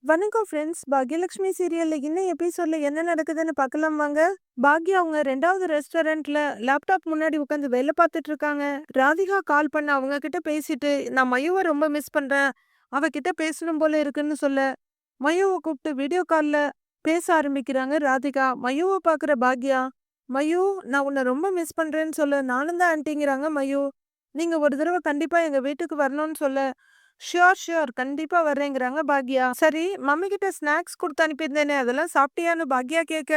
வணக்கம் ஃப்ரெண்ட்ஸ். பாக்யலட்சுமி சீரியல்ல இன்னும் எபிசோட்ல என்ன நடக்குதுன்னு பார்க்கலாம் வாங்க. பாக்யா அவங்க 2வது ரெஸ்டாரண்ட்ல லேப்டாப் முன்னாடி உட்காந்து வேலை பார்த்துட்டு இருக்காங்க. ராதிகா கால் பண்ண அவங்க கிட்ட பேசிட்டு, நான் மயுவை ரொம்ப மிஸ் பண்றேன். அவகிட்ட பேசணும் போல இருக்குன்னு சொல்ல, மயுவை கூப்பிட்டு வீடியோ கால்ல பேச ஆரம்பிக்கிறாங்க ராதிகா. மயுவை பார்க்குற பாக்யா, மயு நான் உன்னை ரொம்ப மிஸ் பண்றேன்னு சொல்ல, நானும் தான் ஆன்ட்டிங்கிறாங்க மயு. நீங்க ஒரு தடவை கண்டிப்பா எங்க வீட்டுக்கு வரணும்னு சொல்ல, ஷியோர் ஷியோர் கண்டிப்பா வர்றேங்கிறாங்க பாக்யா. சரி, மம்மி கிட்ட ஸ்நாக்ஸ் கொடுத்து அனுப்பியிருந்தேனே அதெல்லாம் சாப்பிட்டியான்னு பாக்யா கேட்க,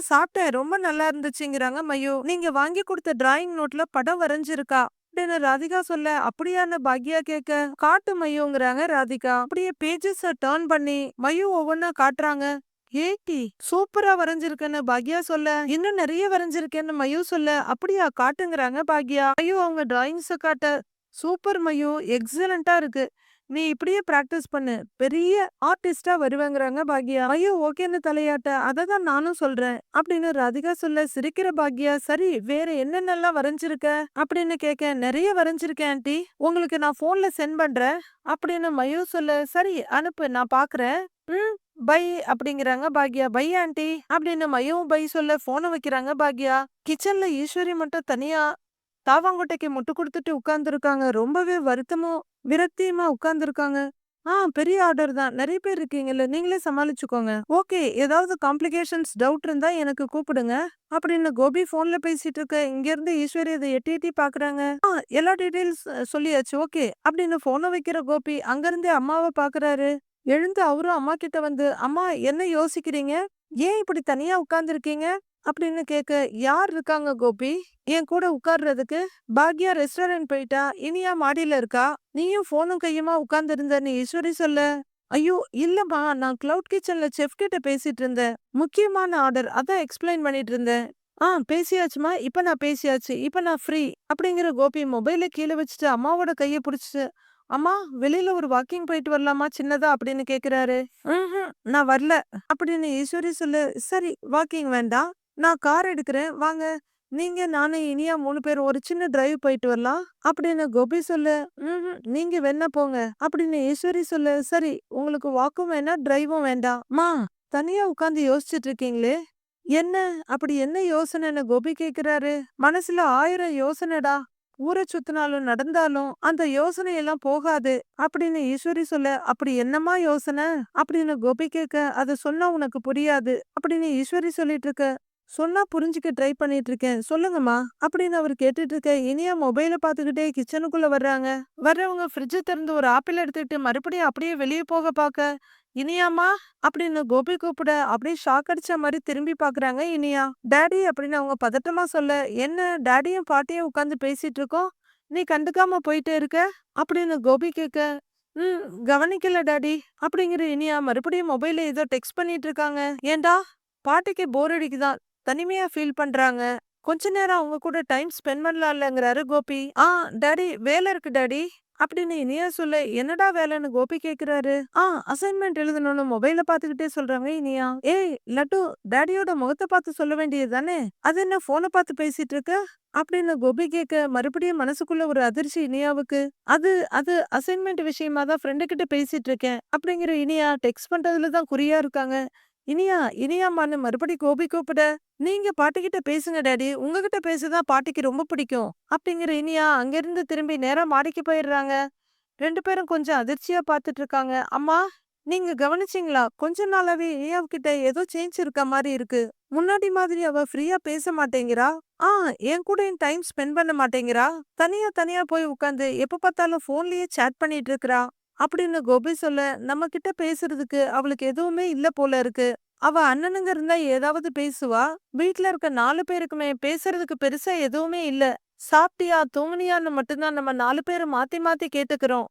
சாப்பிட்டேன், ரொம்ப நல்லா இருந்துச்சுங்கிறாங்க மயு. நீங்க வாங்கி கொடுத்த டிராயிங் நோட்ல படம் வரைஞ்சிருக்கா அப்படின்னு ராதிகா சொல்ல, அப்படியான்னு பாக்யா கேட்க, காட்டு மயுங்கிறாங்க ராதிகா. அப்படியே பேஜஸ் டர்ன் பண்ணி மயு ஒவ்வொன்னா காட்டுறாங்க. ஏடி சூப்பரா வரைஞ்சிருக்கேன்னு பாக்யா சொல்ல, இன்னும் நிறைய வரைஞ்சிருக்கேன்னு மயு சொல்ல, அப்படியா காட்டுங்கிறாங்க பாக்யா. மயு அவங்க டிராயிங்ஸ காட்ட, சூப்பர் மயு, எக்ஸலண்டா இருக்கு, நீ இப்படியே பிராக்டிஸ் பண்ணு, பெரிய ஆர்டிஸ்டா வருவேங்கிறாங்க பாக்யா. ஐயோ ஓகேன்னு தலையாட்ட, அதை தான் நானும் சொல்றேன் அப்படின்னு ராதிகா சொல்ல, சிரிக்கிற பாக்யா. சரி, வேற என்னென்னலாம் வரைஞ்சிருக்க அப்படின்னு கேட்க, நிறைய வரைஞ்சிருக்கேன் ஆண்டி, உங்களுக்கு நான் போன்ல சென்ட் பண்றேன் அப்படின்னு மயு சொல்ல, சரி அனுப்பு, நான் பாக்குறேன். ம் பை அப்படிங்கிறாங்க பாக்யா. பை ஆண்டி அப்படின்னு மயுவும் பை சொல்ல போனை வைக்கிறாங்க பாக்யா. கிச்சன்ல ஈஸ்வரி மட்டும் தனியா தாவாங்கொட்டைக்கு முட்டு கொடுத்துட்டு உட்கார்ந்துருக்காங்க. ரொம்பவே வருத்தமும் விரக்தியுமா உட்கார்ந்துருக்காங்க. பெரிய ஆர்டர் தான், நிறைய பேர் இருக்கீங்கல்ல, நீங்களே சமாளிச்சுக்கோங்க. ஓகே, ஏதாவது காம்ப்ளிகேஷன்ஸ் டவுட் இருந்தா எனக்கு கூப்பிடுங்க அப்படின்னு கோபி போன்ல பேசிட்டு இருக்க. இங்க இருந்து ஈஸ்வரி அதை எட்டி எட்டி பாக்குறாங்க. எல்லா டீடைல்ஸ் சொல்லியாச்சு, ஓகே அப்படின்னு போனை வைக்கிற கோபி அங்கிருந்தே அம்மாவை பாக்குறாரு. எழுந்து அவரும் அம்மா கிட்ட வந்து, அம்மா என்ன யோசிக்கிறீங்க, ஏன் இப்படி தனியா உட்கார்ந்துருக்கீங்க அப்படின்னு கேட்க, யார் இருக்காங்க கோபி என் கூட உட்கார்றதுக்கு, பாக்யா ரெஸ்டாரண்ட் போயிட்டா, இனியா மாடியில இருக்கா, நீயும் போனும் கையுமா உட்கார்ந்து இருந்தன்னு ஈஸ்வரி சொல்ல, ஐயோ இல்லம்மா, நான் கிளவுட் கிச்சன்ல செஃப் கிட்ட பேசிட்டு இருந்தேன், முக்கியமான ஆர்டர், அதான் எக்ஸ்பிளைன் பண்ணிட்டு இருந்தேன். பேசியாச்சுமா, இப்ப நான் பேசியாச்சு, இப்ப நான் ஃப்ரீ அப்படிங்கிற கோபி மொபைல கீழே வச்சுட்டு அம்மாவோட கையை பிடிச்சிட்டு, அம்மா வெளியில ஒரு வாக்கிங் போயிட்டு வரலாமா சின்னதா அப்படின்னு கேக்குறாரு. நான் வரல அப்படின்னு ஈஸ்வரி சொல்லு. சரி, வாக்கிங் வேண்டாம், நான் கார் எடுக்கிறேன் வாங்க, நீங்க நானு இனியா 3 பேர் ஒரு சின்ன டிரைவ் போயிட்டு வரலாம் அப்படின்னு கோபி சொல்லு. நீங்க வேணா போங்க அப்படின்னு ஈஸ்வரி சொல்லு. சரி, உங்களுக்கு வாக்கும் வேணாம் டிரைவும் வேண்டாம். தனியா உட்கார்ந்து யோசிச்சுட்டு இருக்கீங்களே, என்ன அப்படி என்ன யோசனைன்னு கோபி கேக்குறாரு. மனசுல 1000 யோசனைடா, ஊரை சுத்தினாலும் நடந்தாலும் அந்த யோசனை எல்லாம் போகாது அப்படின்னு ஈஸ்வரி சொல்ல. அப்படி என்னமா யோசனை அப்படின்னு கோபி கேட்க, அதை சொன்னா உனக்கு புரியாது அப்படின்னு ஈஸ்வரி சொல்லிட்டு இருக்க. சொன்னா புரிஞ்சுக்க ட்ரை பண்ணிட்டு இருக்கேன், சொல்லுங்கம்மா அப்படின்னு அவர் கேட்டுட்டு இருக்க. இனியா மொபைல பாத்துக்கிட்டே கிச்சனுக்குள்ள வர்றாங்க. வர்றவங்க ஃப்ரிட்ஜ திறந்து ஒரு ஆப்பிள் எடுத்துக்கிட்டு மறுபடியும் அப்படியே வெளியே போக பாக்க, இனியாமா அப்படின்னு கோபி கூப்பிட, அப்படியே ஷாக் அடிச்ச மாதிரி திரும்பி பாக்குறாங்க இனியா. டாடி அப்படின்னு அவங்க பதட்டமா சொல்ல, என்ன டாடியும் பாட்டியும் உட்காந்து பேசிட்டு இருக்கோம், நீ கண்டுக்காம போயிட்டே இருக்க அப்படின்னு கோபி கேட்க, கவனிக்கல டாடி அப்படிங்கிற இனியா மறுபடியும் மொபைல ஏதோ டெக்ஸ்ட் பண்ணிட்டு இருக்காங்க. ஏண்டா பாட்டிக்கு போர் அடிக்குதா, தனிமையா ஃபீல் பண்றாங்க, கொஞ்ச நேரம் அவங்க கூட டைம் ஸ்பெண்ட் பண்ணலாம்லங்கிறாரு கோபி. டாடி வேலை இருக்கு டாடி அப்படின்னு இனியா சொல்ல, என்னடா வேலைன்னு கோபி கேக்குறாரு. அசைன்மெண்ட் எழுதணும்னு மொபைல பாத்துக்கிட்டே சொல்றாங்க இனியா. ஏய் லட்டு, டாடியோட முகத்தை பார்த்து சொல்ல வேண்டியது தானே, அது என்ன போனை பார்த்து பேசிட்டு இருக்க அப்படின்னு கோபி கேட்க, மறுபடியும் மனசுக்குள்ள ஒரு அதிர்ச்சி இனியாவுக்கு. அது அது அசைன்மெண்ட் விஷயமா தான் ஃப்ரெண்டு கிட்ட பேசிட்டு இருக்கேன் அப்படிங்கிற இனியா டெக்ஸ்ட் பண்றதுல தான் குறியா இருக்காங்க. இனியா இனியாமான்னு மறுபடி கோபி கூப்பிட, நீங்க பாட்டிக்கிட்ட பேசுங்க டாடி, உங்ககிட்ட பேசதான் பாட்டிக்கு ரொம்ப பிடிக்கும் அப்படிங்கிற இனியா அங்கிருந்து திரும்பி நேரா மாடிக்கு போயிடுறாங்க. 2 பேரும் கொஞ்சம் அதிர்ச்சியா பார்த்துட்டு இருக்காங்க. அம்மா, நீங்க கவனிச்சீங்களா, கொஞ்ச நாளாவே இனியாவுக்கிட்ட ஏதோ சேஞ்ச் இருக்க மாதிரி இருக்கு, முன்னாடி மாதிரி அவ ஃப்ரீயா பேச மாட்டேங்கிறா, என் கூட டைம் ஸ்பெண்ட் பண்ண மாட்டேங்கிறா, தனியா தனியா போய் உட்காந்து எப்ப பார்த்தாலும் போன்லயே சேட் பண்ணிட்டு இருக்கறா அப்படின்னு கோபி சொல்ல, நம்ம கிட்ட பேசுறதுக்கு அவளுக்கு எதுவுமே இல்ல போல இருக்கு, அவ அண்ணனுங்க இருந்தா ஏதாவது பேசுவா, வீட்ல இருக்க 4 பேருக்குமே பேசுறதுக்கு பெருசா எதுவுமே இல்ல, சாப்பிட்டியா தூங்குனியான்னு மட்டும்தான் நம்ம 4 பேரும் மாத்தி மாத்தி கேட்டுக்கிறோம்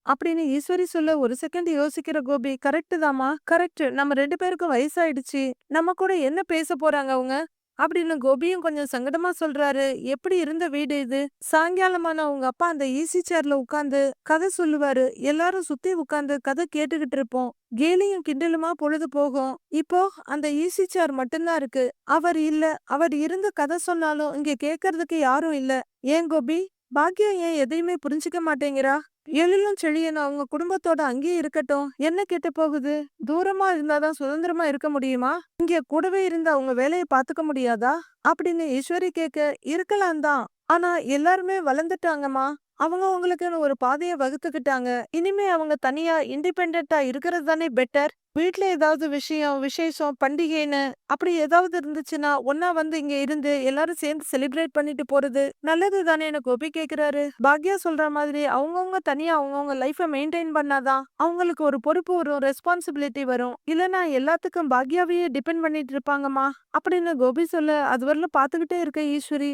அப்படின்னு ஈஸ்வரி சொல்ல. ஒரு செகண்ட் யோசிக்கிற கோபி, கரெக்ட் தாமா, கரெக்ட், நம்ம 2 பேருக்கும் வயசாயிடுச்சு, நம்ம கூட என்ன பேச போறாங்க அவங்க அப்படின்னு கோபியும் கொஞ்சம் சங்கடமா சொல்றாரு. எப்படி இருந்த வீடு இது, சாயங்காலமான உங்க அப்பா அந்த ஈசி சேர்ல உட்கார்ந்து கதை சொல்லுவாரு, எல்லாரும் சுத்தி உட்கார்ந்து கதை கேட்டுக்கிட்டு இருப்போம், கேலியும் கிண்டலுமா பொழுது போகும். இப்போ அந்த ஈசி சேர் மட்டும்தான் இருக்கு, அவர் இல்ல, அவர் இருந்து கதை சொன்னாலும் இங்க கேட்கறதுக்கு யாரும் இல்ல. ஏன் கோபி, பாக்கியா ஏன் எதையுமே புரிஞ்சுக்க மாட்டேங்கிறா எழிலும் செழியனும் அவங்க குடும்பத்தோட அங்கேயே இருக்கட்டும். என்ன கெட்டு போகுது? தூரமா இருந்தாதான் சுதந்திரமா இருக்க முடியுமா? இங்க கூடவே இருந்து அவங்க வேலைய பாத்துக்க முடியாதா? அப்படின்னு ஈஸ்வரி கேட்க, இருக்கலாம் தான். ஆனா எல்லாருமே வளர்ந்துட்டாங்கம்மா. அவங்க அவங்களுக்குன்னு ஒரு பாதைய வகுத்துக்கிட்டாங்க. இனிமே அவங்க தனியா இண்டிபெண்டன்ட்டா இருக்கிறது தானே பெட்டர். வீட்ல ஏதாவது விஷயம், விசேஷம், பண்டிகைன்னு அப்படி ஏதாவது இருந்துச்சுன்னா, ஒண்ணா வந்து இங்க இருந்து எல்லாரும் சேர்ந்து செலிப்ரேட் பண்ணிட்டு போறது நல்லது தானேன்னு கோபி கேக்குறாரு. பாக்யா சொல்ற மாதிரி அவங்கவங்க தனியா அவங்கவங்க லைஃப மெயின்டைன் பண்ணாதான் அவங்களுக்கு ஒரு பொறுப்பு வரும், ரெஸ்பான்சிபிலிட்டி வரும். இல்லனா எல்லாத்துக்கும் பாக்யாவையே டிபெண்ட் பண்ணிட்டு இருப்பாங்கம்மா அப்படின்னு கோபி சொல்ல, அதுவரையிலும் பாத்துக்கிட்டே இருக்க ஈஸ்வரி,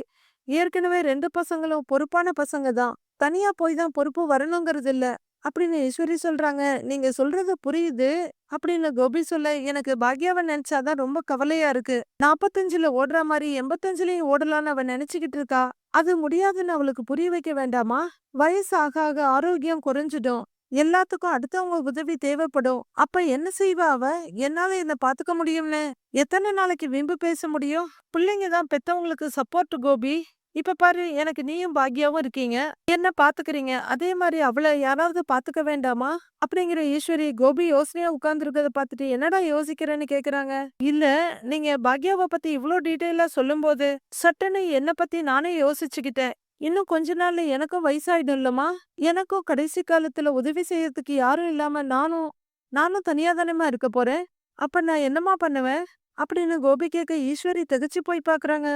ஏற்கனவே 2 பசங்களும் பொறுப்பான பசங்க தான். தனியா போய் தான் பொறுப்பு வரணுங்கிறது இல்ல அப்படின்னு ஈஸ்வரி சொல்றாங்க. நீங்க சொல்றது புரியுது அப்படின்னு கோபி சொல்ல, எனக்கு பாக்யாவை நினைச்சாதான் ரொம்ப கவலையா இருக்கு. 45ல ஓடுற மாதிரி 85லயும் ஓடலான்னு அவ நினைச்சுக்கிட்டு இருக்கா. அது முடியாதுன்னு அவளுக்கு புரிய வைக்க வேண்டாமா? வயசு ஆக ஆக ஆரோக்கியம் குறைஞ்சிடும். எல்லாத்துக்கும் அடுத்தவங்க உதவி தேவைப்படும். அப்ப என்ன செய்வா அவ? என்னால என்ன பாத்துக்க முடியும்னு எத்தனை நாளைக்கு வீம்பு பேச முடியும்? பிள்ளைங்க தான் பெத்தவங்களுக்கு சப்போர்ட் கோபி. இப்ப பாரு, எனக்கு நீயும் பாக்யாவும் இருக்கீங்க. என்ன பாத்துக்கிறீங்க. அதே மாதிரி அவளை யாராவது பாத்துக்க வேண்டாமா? அப்படிங்கிற ஈஸ்வரி கோபி யோசனையா உட்கார்ந்துருக்கத பார்த்துட்டு, என்னடா யோசிக்கிறேன்னு கேக்குறாங்க. இல்ல, நீங்க பாக்யாவை பத்தி இவ்ளோ டீட்டெயிலா சொல்லும்போது சட்டுன்னு என்ன பத்தி நானே யோசிச்சுக்கிட்டேன். இன்னும் கொஞ்ச நாள்ல எனக்கும் வயசாயிடும்லமா. எனக்கும் கடைசி காலத்துல உதவி செய்யறதுக்கு யாரும் இல்லாம நானும் நானும் தனியா தானேமா இருக்க போறேன். அப்ப நான் என்னம்மா பண்ணுவேன்? அப்படின்னு கோபி கேட்க ஈஸ்வரி திகைச்சு போய் பாக்குறாங்க.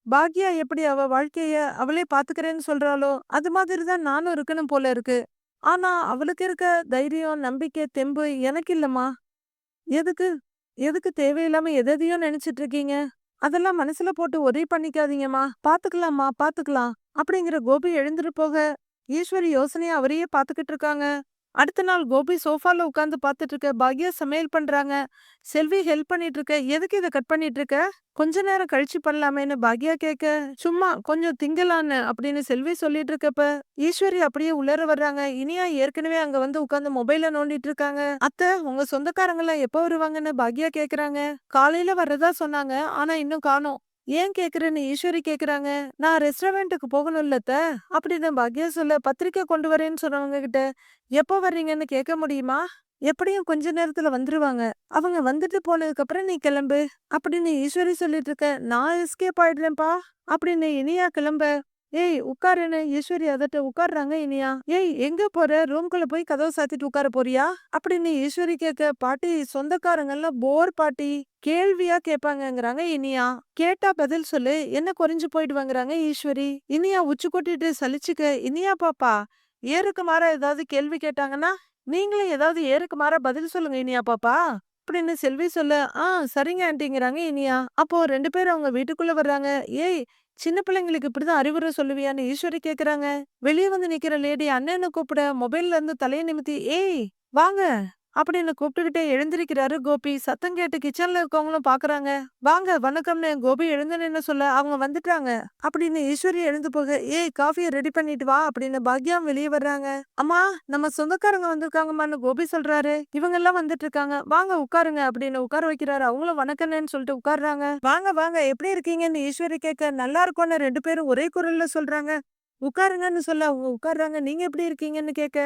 பாக்யா எப்படி அவ வாழ்க்கைய அவளே பாத்துக்கிறேன்னு சொல்றாளோ, அது மாதிரி தான் நானும் இருக்கணும் போல இருக்கு. ஆனா அவளுக்கு இருக்க தைரியம், நம்பிக்கை, தெம்பு எனக்கு இல்லம்மா. எதுக்கு எதுக்கு தேவையில்லாம எதையோ நினைச்சிட்டு இருக்கீங்க? அதெல்லாம் மனசுல போட்டு ஒரே பண்ணிக்காதீங்கம்மா. பாத்துக்கலாம்மா, பாத்துக்கலாம் அப்படிங்கிற கோபி எழுந்துட்டு போக, ஈஸ்வரி யோசனையா அவரையே பாத்துக்கிட்டு இருக்காங்க. அடுத்த நாள் கோபி சோஃபால உட்கார்ந்து பாத்துட்டு இருக்க பாக்யா சமையல் பண்றாங்க. செல்வி ஹெல்ப் பண்ணிட்டு இருக்க. எதுக்கு இதை கட் பண்ணிட்டு இருக்க? கொஞ்ச நேரம் கழிச்சு பண்ணலாமேன்னு பாக்யா கேட்க, சும்மா கொஞ்சம் திங்கலான்னு அப்படின்னு செல்வி சொல்லிட்டு இருக்கப்ப ஈஸ்வரி அப்படியே உள்ளர வர்றாங்க. இனியா ஏற்கனவே அங்க வந்து உட்கார்ந்து மொபைல நோண்டிட்டு இருக்காங்க. அத்தை, உங்க சொந்தக்காரங்க எல்லாம் எப்ப வருவாங்கன்னு பாக்யா கேக்குறாங்க. காலையில வர்றதா சொன்னாங்க, ஆனா இன்னும் காணோம். ஏன் கேக்குறேன்னு ஈஸ்வரி கேக்குறாங்க. நான் ரெஸ்டாரண்ட்டுக்கு போகணும்ல அத்தை அப்படின்னு பாக்யா சொல்ல, பத்திரிக்கை கொண்டு வரேன்னு சொன்னவங்க கிட்ட எப்போ வர்றீங்கன்னு கேட்க முடியுமா? எப்படியும் கொஞ்ச நேரத்துல வந்துருவாங்க. அவங்க வந்துட்டு போனதுக்கு அப்புறம் நீ கிளம்பு அப்படின்னு ஈஸ்வரி சொல்லிட்டு இருக்க. நான் எஸ்கேப் ஆயிடுறேன்ப்பா அப்படின்னு இனியா கிளம்ப, ஏய் உட்காருன்னு ஈஸ்வரி அதட்ட உட்கார்றாங்க இனியா. ஏய் எங்க போற? ரூம்குள்ள போய் கதவை சாத்திட்டு உட்கார போறியா அப்படின்னு ஈஸ்வரி கேட்க, பாட்டி சொந்தக்காரங்க எல்லாம் போர் பாட்டி, கேள்வியா கேட்பாங்கங்கறாங்க இனியா. கேட்டா பதில் சொல்லு, என்ன குறைஞ்சு போயிடுவாங்கறாங்க ஈஸ்வரி. இனியா உச்சி கொட்டிட்டு சலிச்சுக்க, இனியா பாப்பா ஏறுக்கு மாறா ஏதாவது கேள்வி கேட்டாங்கன்னா நீங்களும் ஏதாவது ஏறுக்கு மாறா பதில் சொல்லுங்க இனியா பாப்பா அப்படின்னு செல்வி சொல்ல, சரிங்க ஆண்டிங்கிறாங்க இனியா. அப்போ 2 பேரும் அவங்க வீட்டுக்குள்ள வர்றாங்க. ஏய், சின்ன பிள்ளைங்களுக்கு இப்படிதான் அறிவுரை சொல்லுவியான்னு ஈஸ்வரி கேக்குறாங்க. வெளியே வந்து நிக்கிற லேடி அண்ணன்னு கூப்பிட மொபைல்ல இருந்து தலையை நிமித்தி, ஏய் வாங்க அப்படின்னு கூப்பிட்டுக்கிட்டே எழுந்திருக்கிறாரு கோபி. சத்தம் கேட்டு கிச்சன்ல இருக்கவங்களும் பாக்குறாங்க. வாங்க வணக்கம்னு கோபி எழுந்து நின்னு சொல்ல, அவங்க வந்துட்டாங்க அப்படின்னு ஈஸ்வரி எழுந்து போக, ஏய் காஃபியை ரெடி பண்ணிட்டு வா அப்படின்னு பாக்யாம் வெளியே வர்றாங்க. அம்மா, நம்ம சொந்தக்காரங்க வந்திருக்காங்கம்மான்னு கோபி சொல்றாரு. இவங்க எல்லாம் வந்துட்டு இருக்காங்க, வாங்க உட்காருங்க அப்படின்னு உட்கார வைக்கிறாரு. அவங்களும் வணக்கம்னு சொல்லிட்டு உட்கார்றாங்க. வாங்க வாங்க, எப்படி இருக்கீங்கன்னு ஈஸ்வரி கேட்க, நல்லா இருக்கும்னு 2 பேரும் ஒரே குரல்ல சொல்றாங்க. உட்காருங்கன்னு சொல்ல அவங்க உட்கார்றாங்க. நீங்க எப்படி இருக்கீங்கன்னு கேட்க,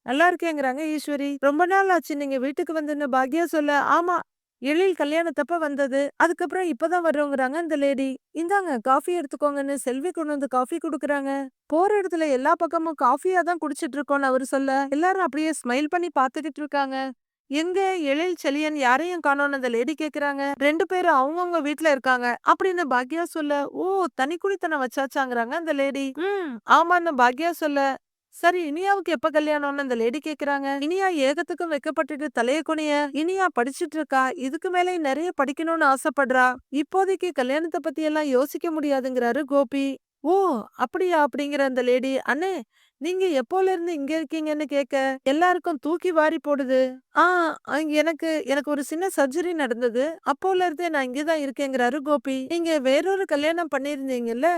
நல்லா இருக்கேங்கிறாங்க ஈஸ்வரி. ரொம்ப நாள் ஆச்சு நீங்க வீட்டுக்கு வந்துன்னு பாக்யா சொல்ல, ஆமா எழில் கல்யாணத்தப்ப வந்தது, அதுக்கப்புறம் இப்பதான் வர்றோங்கிறாங்க இந்த லேடி. இந்தாங்க காஃபி எடுத்துக்கோங்கன்னு செல்வி கொண்டு வந்து காஃபி குடுக்குறாங்க. போற இடத்துல எல்லா பக்கமும் காஃபியா தான் குடிச்சிட்டு இருக்கோம்னு அவரு சொல்ல, எல்லாரும் அப்படியே ஸ்மைல் பண்ணி பாத்துக்கிட்டு இருக்காங்க. எங்க எழில் செழியன் யாரையும் காணோம்னு அந்த லேடி கேக்குறாங்க. 2 பேரும் அவங்கவுங்க வீட்ல இருக்காங்க அப்படின்னு பாக்யா சொல்ல, ஓ தனி குடித்தனம் வச்சாச்சாங்கிறாங்க அந்த லேடி. ஆமான்னு பாக்யா சொல்ல, சரி இனியாவுக்கு எப்ப கல்யாணம்னு அந்த லேடி கேக்குறாங்க. இனியா ஏகத்துக்கும் வெக்கப்பட்டுட்டு தலைய குனிய, இனியா படிச்சிட்டு இருக்கா, இதுக்கு மேலே நிறைய படிக்கணும்னு ஆசைப்படுறா. இப்போதைக்கு கல்யாணத்தை பத்தி எல்லாம் யோசிக்க முடியாதுங்கிறாரு கோபி. ஓ அப்படியா அப்படிங்கிற அந்த லேடி, அண்ணே நீங்க எப்போல இருந்து இங்க இருக்கீங்கன்னு கேட்க, எல்லாருக்கும் தூக்கி வாரி போடுது. ஆ எனக்கு எனக்கு ஒரு சின்ன சர்ஜரி நடந்தது, அப்போல இருந்தே நான் இங்கதான் இருக்கேங்கிறாரு கோபி. நீங்க வேறொரு கல்யாணம் பண்ணிருந்தீங்கல்ல,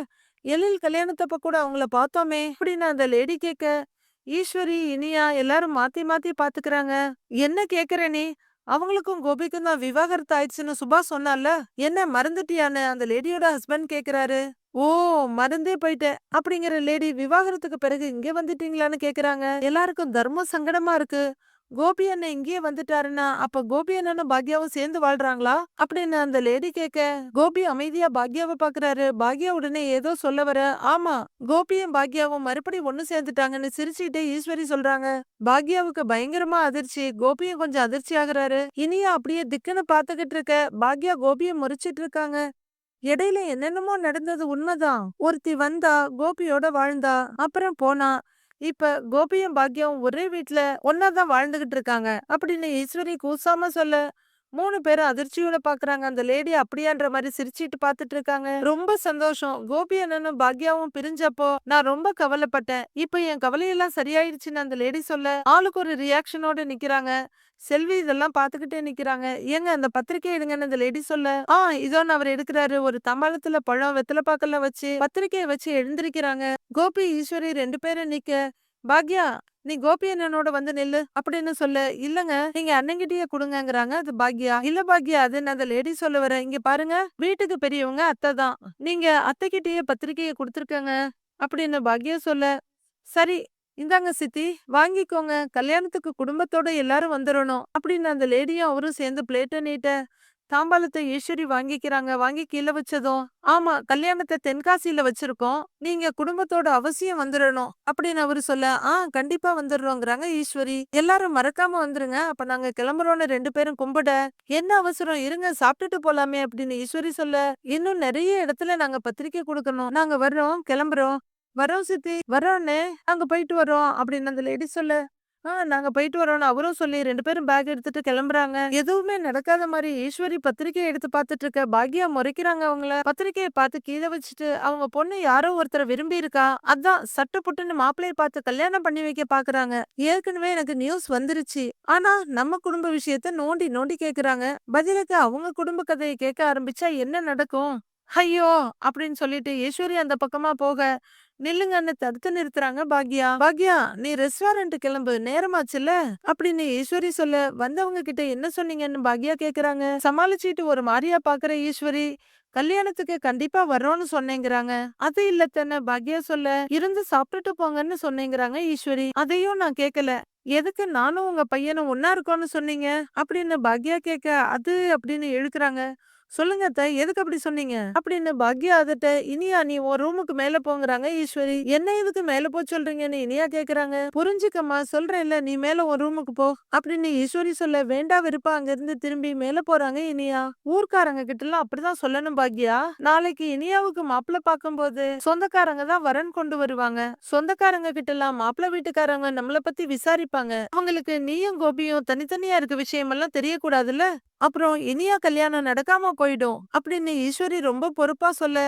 எழில் கல்யாணத்தப்ப கூட அவங்கள பார்த்தோமே அப்படின்னு அந்த லேடி கேட்க, ஈஸ்வரி இனியா எல்லாரும் மாத்தி மாத்தி பாத்துக்கிறாங்க. என்ன கேக்குற நீ? அவங்களுக்கும் கோபிக்கும் தான் விவாகரத்து ஆயிடுச்சுன்னு சுபா சொன்னால, என்ன மறந்துட்டியான்னு அந்த லேடியோட ஹஸ்பண்ட் கேக்குறாரு. ஓ! மறந்தே போயிட்டேன். அப்படிங்கிற லேடி விவாகரத்துக்கு பிறகு இங்க வந்துட்டீங்களான்னு கேக்குறாங்க. எல்லாருக்கும் தர்ம சங்கடமா இருக்கு. கோபி அண்ணன் இங்கேயே வந்துட்டாருன்னா, அப்ப கோபி அண்ணனும் பாக்யாவும் சேர்ந்து வாழ்றாங்களா? அப்படின்னு அந்த லேடி கேட்க, கோபி அமைதியா பாக்யாவ பாக்குறாரு. பாக்யா உடனே ஏதோ சொல்ல வர, ஆமா, கோபியும் பாக்யாவும் மறுபடியும் ஒண்ணு சேர்ந்துட்டாங்கன்னு சிரிச்சுக்கிட்டே ஈஸ்வரி சொல்றாங்க. பாக்யாவுக்கு பயங்கரமா அதிர்ச்சி. கோபியும் கொஞ்சம் அதிர்ச்சி ஆகுறாரு. இனியா அப்படியே திக்குன்னு பாத்துக்கிட்டு இருக்க, பாக்யா கோபிய முறைச்சிட்டு இருக்காங்க. இடையில என்னென்னமோ நடந்தது உண்மைதான். ஒருத்தி வந்தா, கோபியோட வாழ்ந்தா, அப்புறம் போனா. இப்ப கோபியும் பாக்யாவும் ஒரே வீட்ல ஒன்னாதான் வாழ்ந்துகிட்டு இருக்காங்க அப்படின்னு ஈஸ்வரி கூசாம சொல்ல 3 பேரும் அதிர்ச்சியோட பாக்குறாங்க. அந்த லேடி அப்படியான்ற மாதிரி சிரிச்சிட்டு பாத்துட்டு இருக்காங்க. ரொம்ப சந்தோஷம். கோபி அண்ணனும் பாக்யாவும் பிரிஞ்சப்போ நான் ரொம்ப கவலைப்பட்டேன். இப்ப என் கவலையெல்லாம் சரியாயிடுச்சுன்னு அந்த லேடி சொல்ல ஆளுக்கு ஒரு ரியாக்ஷனோட நிக்கிறாங்க. செல்வி இதெல்லாம் பாத்துக்கிட்டே நிக்கிறாங்க. ஏங்க அந்த பத்திரிக்கை எடுங்கன்னு அந்த லேடி சொல்ல, இதோன்னு அவர் எடுக்கிறாரு. ஒரு தம்பாளத்துல பழம் வெத்தலை பாக்கெல்லாம் வச்சு பத்திரிக்கையை வச்சு எழுந்திருக்கிறாங்க. கோபி ஈஸ்வரி 2 பேரும் நிக்க, பாக்யா நீ கோபி அண்ணனோட வந்து நில்லு அப்படின்னு சொல்ல, இல்லங்க நீங்க அண்ணங்கிட்டயே குடுங்கங்கறாங்க. அது பாக்யா. இல்ல பாக்யா, அதுன்னு அந்த லேடி சொல்ல வர, இங்க பாருங்க, வீட்டுக்கு பெரியவங்க அத்தை தான். நீங்க அத்தைகிட்டயே பத்திரிக்கையை கொடுத்துருக்கங்க அப்படின்னு பாக்யா சொல்ல, சரி இந்தாங்க சித்தி, வாங்கிக்கோங்க. கல்யாணத்துக்கு குடும்பத்தோட எல்லாரும் வந்துடணும் அப்படின்னு அந்த லேடியும் அவரும் சேர்ந்து பிளேட்டை நீட்ட தாம்பாளத்தை ஈஸ்வரி வாங்கிக்கிறாங்க. வாங்கி கீழே வச்சதும், ஆமா, கல்யாணத்தை தென்காசியில வச்சிருக்கோம், நீங்க குடும்பத்தோட அவசியம் வந்துடணும் அப்படின்னு அவரு சொல்ல, கண்டிப்பா வந்துடுறோங்கிறாங்க ஈஸ்வரி. எல்லாரும் மறக்காம வந்துருங்க, அப்ப நாங்க கிளம்புறோம்னு 2 பேரும் கும்பிட, என்ன அவசரம், இருங்க சாப்பிட்டுட்டு போலாமே அப்படின்னு ஈஸ்வரி சொல்ல, இன்னும் நிறைய இடத்துல நாங்க பத்திரிக்கை கொடுக்கணும், நாங்க வர்றோம், கிளம்புறோம். வரோம் சித்தி, வரோன்னே, நாங்க போயிட்டு வரோம் அப்படின்னு அந்த லேடி சொல்ல, நாங்க போயிட்டு வரோம்னு அவரும் சொல்லி 2 பேரும் பேக் எடுத்துட்டு கிளம்புறாங்க. எதுவுமே நடக்காத மாதிரி ஈஸ்வரி பத்திரிக்கையை எடுத்து பார்த்துட்டு இருக்க, பாக்யா முறைக்கிறாங்க அவங்கள. பத்திரிக்கையை பார்த்து கீழே வச்சுட்டு, அவங்க பொண்ணு யாரோ ஒருத்தரை விரும்பி இருக்கா, அதான் சட்டு புட்டுன்னு மாப்பிள்ளைய பார்த்து கல்யாணம் பண்ணி வைக்க பாக்குறாங்க. ஏற்கனவே எனக்கு நியூஸ் வந்துருச்சு. ஆனா நம்ம குடும்ப விஷயத்த நோண்டி நோண்டி கேக்குறாங்க. பதிலுக்கு அவங்க குடும்ப கதையை கேட்க ஆரம்பிச்சா என்ன நடக்கும்? ஐயோ அப்படின்னு சொல்லிட்டு ஈஸ்வரி அந்த பக்கமா போக, நில்லுங்கன்னு தடுத்து நிறுத்துறாங்க பாக்யா. பாக்யா நீ ரெஸ்டாரண்ட் கிளம்பு, நேரமாச்சுல்ல அப்படின்னு ஈஸ்வரி சொல்ல, வந்தவங்க கிட்ட என்ன சொன்னீங்கன்னு பாக்யா கேக்குறாங்க. சமாளிச்சிட்டு ஒரு மாதிரியா பாக்குற ஈஸ்வரி, கல்யாணத்துக்கு கண்டிப்பா வர்றோம்னு சொன்னேங்கிறாங்க. அது இல்ல தானே பாக்யா சொல்ல, இருந்து சாப்பிட்டுட்டு போங்கன்னு சொன்னேங்கிறாங்க ஈஸ்வரி. அதையும் நான் கேட்கல. எதுக்கு நானும் உங்க பையனும் ஒன்னா இருக்கோம்னு சொன்னீங்க அப்படின்னு பாக்யா கேட்க, அது அப்படின்னு இழுக்குறாங்க. சொல்லுங்க அத்தை, எதுக்கு அப்படி சொன்னீங்க அப்படின்னு பாக்யா அதட்ட, இனியா நீ உன் ரூமுக்கு மேல போங்கறாங்க ஈஸ்வரி. என்ன எதுக்கு மேல போ சொல்றீங்கன்னு இனியா கேக்குறாங்க. புரிஞ்சுக்கம்மா, சொல்றேன்ல, நீ மேல உன் ரூமுக்கு போ அப்படின்னு ஈஸ்வரி சொல்ல, வேண்டா வெறுப்பா அங்க இருந்து திரும்பி மேல போறாங்க இனியா. ஊர்க்காரங்க கிட்ட எல்லாம் அப்படிதான் சொல்லணும் பாக்யா. நாளைக்கு இனியாவுக்கு மாப்பிள்ள பார்க்கும்போது சொந்தக்காரங்க தான் வரன் கொண்டு வருவாங்க. சொந்தக்காரங்க கிட்ட எல்லாம் மாப்பிள்ள வீட்டுக்காரங்க நம்மள பத்தி விசாரிப்பாங்க. அவங்களுக்கு நீயும் கோபியும் தனித்தனியா இருக்க விஷயம் எல்லாம் தெரியக்கூடாதுல்ல, அப்புறம் இனியா கல்யாணம் நடக்காம போயிடும் அப்படின்னு ஈஸ்வரி ரொம்ப பொறுப்பா சொல்ல,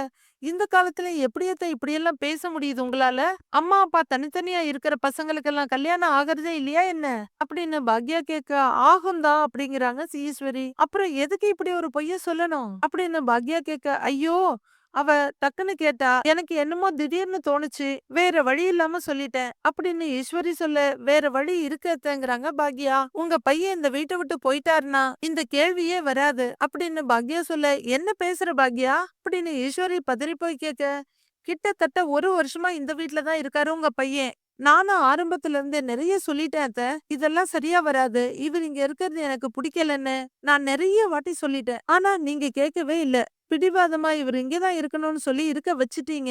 இந்த காலத்துல எப்படியத்த இப்படியெல்லாம் பேச முடியுது உங்களால? அம்மா அப்பா தனித்தனியா இருக்கிற பசங்களுக்கெல்லாம் கல்யாணம் ஆகுறதே இல்லையா என்ன அப்படின்னு பாக்யா கேட்க, ஆகும்தான் அப்படிங்கிறாங்க ஈஸ்வரி. அப்புறம் எதுக்கு இப்படி ஒரு பொய்ய சொல்லணும் அப்படின்னு பாக்யா கேட்க, ஐயோ அவ டக்குன்னு கேட்டா, எனக்கு என்னமோ திடீர்னு தோணுச்சு, வேற வழி இல்லாம சொல்லிட்டேன் அப்படின்னு ஈஸ்வரி சொல்ல, வேற வழி இருக்கத்தேங்கிறாங்க பாக்யா. உங்க பையன் இந்த வீட்டை விட்டு போயிட்டாருன்னா இந்த கேள்வியே வராது அப்படின்னு பாக்யா சொல்ல, என்ன பேசுற பாக்யா அப்படின்னு ஈஸ்வரி பதறி போய் கேட்க, கிட்டத்தட்ட 1 வருஷமா இந்த வீட்ல தான் இருக்காரு உங்க பையன். நானும் ஆரம்பத்துல இருந்தே நிறைய சொல்லிட்டேன் அத்தை, இதெல்லாம் சரியா வராது, இவர் இங்க இருக்கிறது எனக்கு பிடிக்கலன்னு நான் நிறைய வாட்டி சொல்லிட்டேன். ஆனா நீங்க கேட்கவே இல்ல. பிடிவாதமா இவர் இங்கதான் இருக்கணும்னு சொல்லி இருக்க வச்சுட்டீங்க.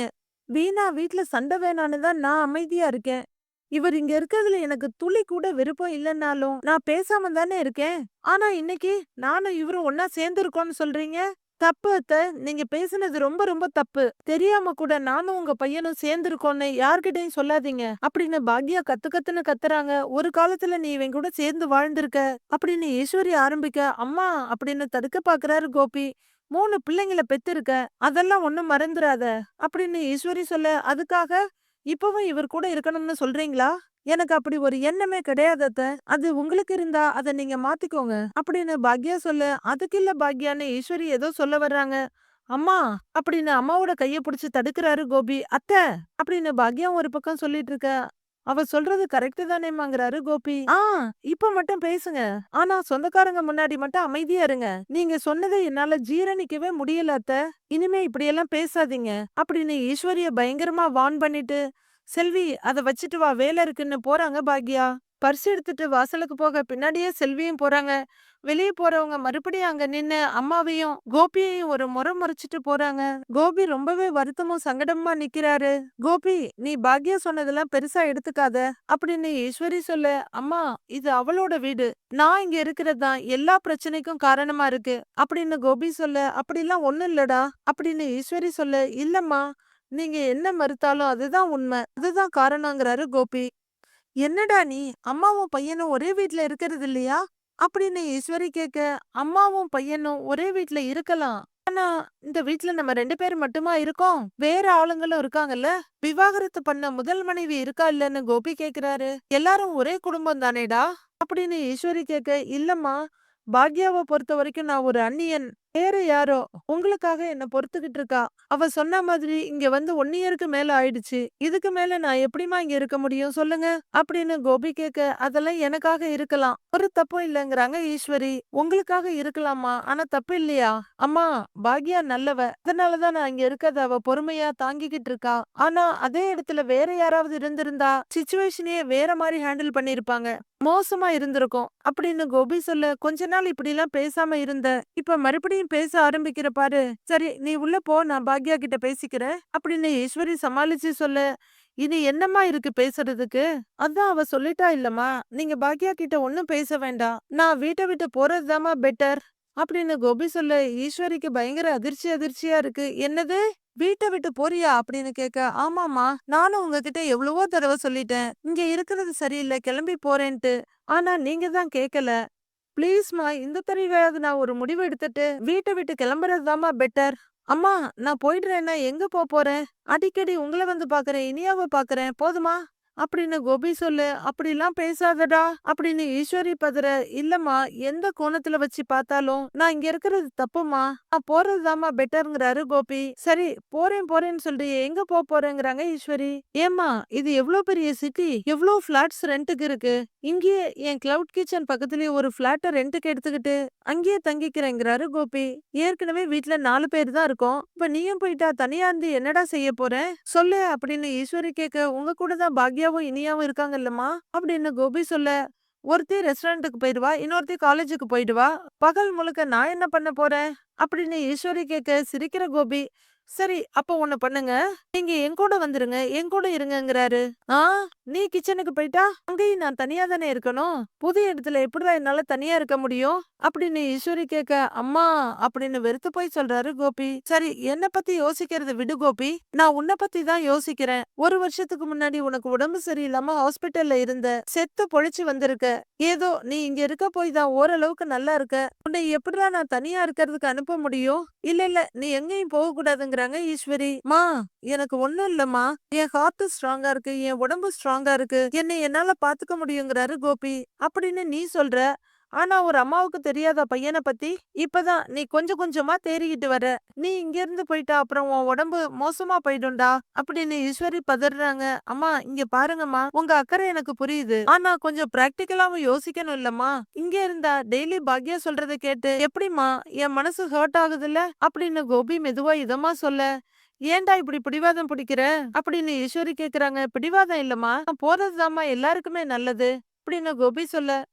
வீணா வீட்ல சண்டை வேணான்னு தான் நான் அமைதியா இருக்கேன். இவர் இங்க இருக்கிறதுல எனக்கு துளி கூட விருப்பம் இல்லைன்னாலும் நான் பேசாம தானே இருக்கேன். ஆனா இன்னைக்கு நானும் இவரும் ஒன்னா சேர்ந்து இருக்கோம்னு சொல்றீங்க. தப்பு அத்தை, நீங்க பேசுனது ரொம்ப ரொம்ப தப்பு. தெரியாம கூட நானும் உங்க பையனும் சேர்ந்து இருக்கோம்னு யார்கிட்டயும் சொல்லாதீங்க அப்படின்னு பாக்யா கத்து கத்துன்னு கத்துறாங்க. ஒரு காலத்துல நீ இவன் கூட சேர்ந்து வாழ்ந்திருக்க அப்படின்னு ஈஸ்வரி ஆரம்பிக்க, அம்மா அப்படின்னு தடுக்க பாக்குறாரு கோபி. 3 பிள்ளைங்கள பெத்திருக்க, அதெல்லாம் ஒண்ணும் மறந்துடாத அப்படின்னு ஈஸ்வரி சொல்ல, அதுக்காக இப்பவும் இவர் கூட இருக்கணும்னு சொல்றீங்களா? எனக்கு அப்படி ஒரு எண்ணமே கிடையாது அத்தை. அது உங்களுக்கு இருந்தா அதை நீங்க மாத்திக்கோங்க அப்படின்னு பாக்யா சொல்ல, அதுக்கு இல்ல பாக்யான்னு ஈஸ்வரி ஏதோ சொல்ல வர்றாங்க. அம்மா அப்படின்னு அம்மாவோட கைய புடிச்சு தடுக்கிறாரு கோபி. அத்தை அப்படின்னு பாக்யா ஒரு பக்கம் சொல்லிட்டு இருக்க, அவ சொல்றது கரெக்ட் தானேம்மாங்கிறாரு கோபி. இப்ப மட்டும் பேசுங்க. ஆனா சொந்தக்காரங்க முன்னாடி மட்டும் அமைதியா இருங்க. நீங்க சொன்னதை என்னால ஜீரணிக்கவே முடியல அத்த. இனிமே இப்படியெல்லாம் பேசாதீங்க அப்படின்னு ஈஸ்வரிய பயங்கரமா வார்ன் பண்ணிட்டு, செல்வி அத வச்சுட்டு வா வேலை இருக்குன்னு போறாங்க பாக்யா. பர்ஸ் எடுத்துட்டு வாசலுக்கு போக பின்னாடியே செல்வியும் போறாங்க. வெளிய போறவங்க மறுபடியும் அங்க நின்னு அம்மாவையும் கோபியையும் ஒரு முறை முறைச்சிட்டு போறாங்க. கோபி ரொம்பவே வருத்தமும் சங்கடமா நிக்கிறாரு. கோபி, நீ பாக்யா சொன்னதெல்லாம் பெருசா எடுத்துக்காத அப்படின்னு ஈஸ்வரி சொல்ல, அம்மா இது அவளோட வீடு. நான் இங்க இருக்கிறது தான் எல்லா பிரச்சனைக்கும் காரணமா இருக்கு அப்படின்னு கோபி சொல்ல, அப்படிலாம் ஒண்ணும் இல்லடா அப்படின்னு ஈஸ்வரி சொல்ல, இல்லம்மா நீங்க என்ன மறுத்தாலும் அதுதான் உண்மை, அதுதான் காரணங்கிறாரு கோபி. என்னடா நீ அம்மாவும் பையனும் ஒரே வீட்ல இருக்கிறது இல்லையா அப்படின்னு ஈஸ்வரி கேட்க, அம்மாவும் பையனும் ஒரே வீட்ல இருக்கலாம். ஆனா இந்த வீட்ல நம்ம 2 பேர் மட்டுமா இருக்கோம், வேற ஆளுங்களும் இருக்காங்கல்ல. விவாகரத்து பண்ண முதல் மனைவி இருக்கா இல்லன்னு கோபி கேக்குறாரு. எல்லாரும் ஒரே குடும்பம் தானேடா அப்படின்னு ஈஸ்வரி கேட்க, இல்லம்மா பாக்யாவை பொறுத்த வரைக்கும் நான் ஒரு அந்நியன், வேற யாரோ உங்களுக்காக என்ன பொறுத்துக்கிட்டு இருக்கா. அவ சொன்ன மாதிரி இங்க வந்து 1 இயருக்கு மேல ஆயிடுச்சு. இதுக்கு மேல நான் எப்படிம்மா இங்க இருக்க முடியும் சொல்லுங்க அப்படின்னு கோபி கேட்க, அதெல்லாம் எனக்காக இருக்கலாம், ஒரு தப்பும் இல்லைங்கிறாங்க ஈஸ்வரி. உங்களுக்காக இருக்கலாமா, ஆனா தப்பு இல்லையா? அம்மா பாக்யா நல்லவ, அதனாலதான் நான் இங்க இருக்கத அவ பொறுமையா தாங்கிக்கிட்டு இருக்கா. ஆனா அதே இடத்துல வேற யாராவது இருந்திருந்தா சிச்சுவேஷனையே வேற மாதிரி ஹேண்டில் பண்ணிருப்பாங்க, மோசமா இருந்திருக்கும் அப்படின்னு கோபி சொல்ல, கொஞ்ச நாள் இப்படி எல்லாம் பேசாம இருந்த, இப்ப மறுபடியும் பேச ஆரம்பிக்கிற பாரு. சரி நீ உள்ள போ, நான் பாக்யா கிட்ட பேசிக்கிறேன் அப்படின்னு ஈஸ்வரி சமாளிச்சு சொல்ல, இனி என்னம்மா இருக்கு பேசுறதுக்கு, அதான் அவ சொல்லிட்டா இல்லம்மா, நீங்க பாக்யா கிட்ட ஒண்ணும் பேச வேண்டாம், நான் வீட்டை விட்டு போறதுதாம்மா பெட்டர் அப்படின்னு கோபி சொல்ல, ஈஸ்வரிக்கு பயங்கர அதிர்ச்சியா இருக்கு. என்னது வீட்டை விட்டு போறியா அப்படின்னு கேட்க, ஆமாமா நானும் உங்ககிட்ட எவ்வளவோ தடவை சொல்லிட்டேன் இங்க இருக்கிறது சரியில்லை கிளம்பி போறேன்ட்டு, ஆனா நீங்க தான் கேட்கல. ப்ளீஸ்மா இந்த தடவையாவது நான் ஒரு முடிவு எடுத்துட்டு வீட்டை விட்டு கிளம்புறதுதாம்மா பெட்டர். அம்மா நான் போயிடுறேன்னா எங்க போறேன், அடிக்கடி உங்களை வந்து பாக்குறேன், இனியாவை பாக்குறேன், போதுமா அப்படின்னு கோபி சொல்லு. அப்படிலாம் பேசாதடா அப்படின்னு ஈஸ்வரி பதற, இல்லம்மா எந்த கோணத்துல வச்சு பார்த்தாலும் நான் இங்க இருக்கிறது தப்புமா, நான் போறதுதாம்மா பெட்டர்ங்கிறாரு கோபி. சரி போறேன்னு சொல்றியே, எங்க போறேங்கிறாங்க ஈஸ்வரி. ஏம்மா இது எவ்வளவு பெரிய சிட்டி, எவ்வளவு பிளாட்ஸ் ரெண்டுக்கு இருக்கு, இங்கேயே என் கிளவுட் கிச்சன் பக்கத்துலயே ஒரு பிளாட்ட ரெண்டுக்கு எடுத்துக்கிட்டு அங்கேயே தங்கிக்கிறேங்கிறாரு கோபி. ஏற்கனவே வீட்ல 4 பேர் தான் இருக்கோம், இப்ப நீயும் போயிட்டா தனியா இருந்து என்னடா செய்ய போற சொல்லு அப்படின்னு ஈஸ்வரி கேட்க, உங்க கூட தான் பாக்யாவும் இனியாவும் இருக்காங்கல்லம்மா அப்படின்னு கோபி சொல்ல, ஒருத்தி ரெஸ்டாரண்ட்டுக்கு போயிடுவா, இன்னொருத்தி காலேஜுக்கு போயிடுவா, பகல் முழுக்க நான் என்ன பண்ண போறேன் அப்படின்னு ஈஸ்வரி கேட்க, சிரிக்கிற கோபி, சரி அப்ப ஒண்ணு பண்ணுங்க, நீங்க என் கூட வந்துருங்க, என் கூட இருங்கங்கிறாரு. ஆ நீ கிச்சனுக்கு போயிட்டா அங்கேயும் நான் தனியா தானே இருக்கணும், புது இடத்துல எப்படிதான் என்னால தனியா இருக்க முடியும் அப்படின்னு ஈஸ்வரி கேட்க, அம்மா அப்படின்னு வெறுத்து போய் சொல்றாரு கோபி. சரி என்ன பத்தி யோசிக்கிறது விடு கோபி, நான் உன்னை பத்தி தான் யோசிக்கிறேன். 1 வருஷத்துக்கு முன்னாடி உனக்கு உடம்பு சரியில்லாம ஹாஸ்பிட்டல்ல இருந்த, செத்து பொழைச்சு வந்திருக்க, ஏதோ நீ இங்க இருக்க போய் தான் ஓரளவுக்கு நல்லா இருக்க, உன்னை எப்படிதான் நான் தனியா இருக்கிறதுக்கு அனுப்ப முடியும். இல்ல நீ எங்கேயும் போக கூடாதுங்கிறாங்க ஈஸ்வரி. மா எனக்கு ஒண்ணும் இல்லம்மா, என் ஹார்ட் ஸ்ட்ராங்கா இருக்கு, என் உடம்பு ஸ்ட்ராங்கா இருக்கு, என்னை என்னால பாத்துக்க முடியுங்கிறாரு கோபி. அப்படின்னு நீ சொல்ற, ஆனா ஒரு அம்மாவுக்கு தெரியாத பையனை பத்தி இப்பதான் நீ கொஞ்சம் கொஞ்சமா தேறிக்கிட்டு வர, நீ இங்க இருந்து போயிட்டா அப்புறம் உன் உடம்பு மோசமா போயிடும்டா அப்படின்னு ஈஸ்வரி பதறாங்க. அம்மா இங்க பாருங்கம்மா, உங்க அக்கறை எனக்கு புரியுது, ஆனா கொஞ்சம் பிராக்டிக்கலாவும் யோசிக்கணும் இல்லம்மா, இங்க இருந்தா டெய்லி பாக்யா சொல்றதை கேட்டு எப்படிம்மா என் மனசு ஹர்ட் ஆகுதுல்ல அப்படின்னு கோபி மெதுவா இதமா சொல்ல, ஏன்டா இப்படி பிடிவாதம் பிடிக்கிற அப்படின்னு ஈஸ்வரி கேக்குறாங்க. பிடிவாதம் இல்லம்மா, நான் போறதுதாம்மா எல்லாருக்குமே நல்லது அப்படின்னு கோபி சொல்ல,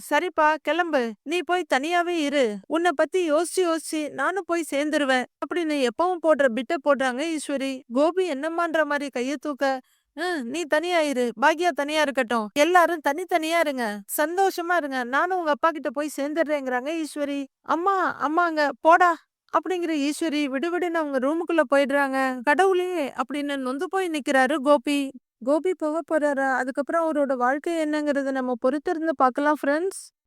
சரிப்பா கிளம்பு, நீ போய் தனியாவே இரு, உன்னை பத்தி யோசிச்சு நானும் போய் சேர்ந்துருவேன் அப்படின்னு எப்பவும் போடுற பிட்ட போடுறாங்க ஈஸ்வரி. கோபி என்னம்மான்ற மாதிரி கைய தூக்க, நீ தனியா இரு, பாக்யா தனியா இருக்கட்டும், எல்லாரும் தனித்தனியா இருங்க, சந்தோஷமா இருங்க, நானும் உங்க அப்பா கிட்ட போய் சேர்ந்துடுறேங்கிறாங்க ஈஸ்வரி. அம்மா அம்மாங்க போடா அப்படிங்கிற ஈஸ்வரி விடுவிடுன்னு அவங்க ரூமுக்குள்ள போயிடுறாங்க. கடவுளே அப்படின்னு நொந்து போய் நிக்கிறாரு கோபி. கோபி போக போறாரா, அதுக்கப்புறம் அவரோட வாழ்க்கை என்னங்கறத நம்ம பொறுத்திருந்து பார்க்கலாம் ஃப்ரெண்ட்ஸ்.